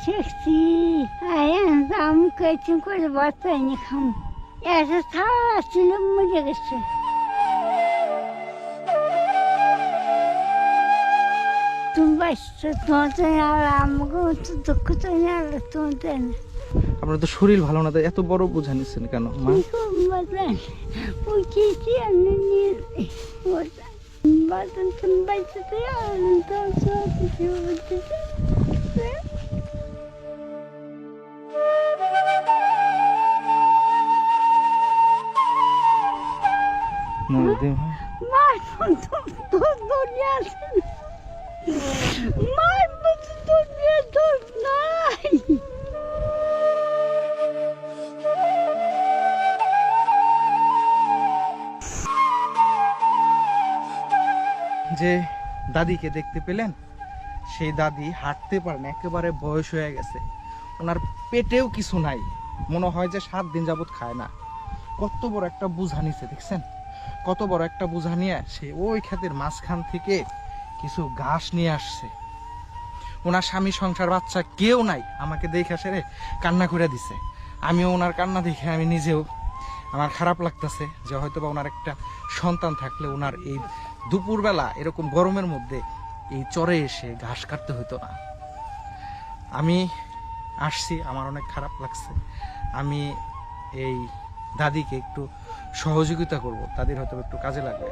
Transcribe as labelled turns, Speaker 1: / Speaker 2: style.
Speaker 1: শিখছি দাম কেছি করে বাঁচাইনি খাম একটা ছাড়া ছিল মরে গেছে তুমি বাঁচছো তোমার আর আমাকে তো দুঃখ তো আর তোমাদের না
Speaker 2: আপনার তো শরীর ভালো না, তাই এত বড় বোঝা নিচ্ছেন কেন মা?
Speaker 1: উঠেছি আমি নিয়ে বাদন তুমি বাঁচতে মার দুনিয়া আছে মার দুনিয়া তোর নাই
Speaker 2: যে দাদিকে দেখতে পেলেন, সেই দাদি হাঁটতে পারেন, একেবারে বয়স হয়ে গেছে, ওনার পেটেও কিছু নাই, মনে হয় যে 7 দিন যাবত খায় না। কত বড় একটা বোঝা নিছে দেখছেন, কত বড় একটা বোঝা নিয়ে সে ওই ক্ষেতের মাঝখান থেকে কিছু ঘাস নিয়ে আসছে। ওনার স্বামী সংসার বাচ্চা কেউ নাই, আমাকে দেখে সেরে কান্না করে দিছে। আমিও ওনার কান্না দেখে আমি নিজেও আমার খারাপ লাগতেছে যে হয়তো বা ওনার একটা সন্তান থাকলে ওনার এই দুপুরবেলা এরকম গরমের মধ্যে এই চরে এসে ঘাস কাটতে হতো না। আমি আসছি, আমার অনেক খারাপ লাগছে। আমি এই দাদিকে একটু সহযোগিতা করব, দাদির হয়তো একটু কাজে লাগবে।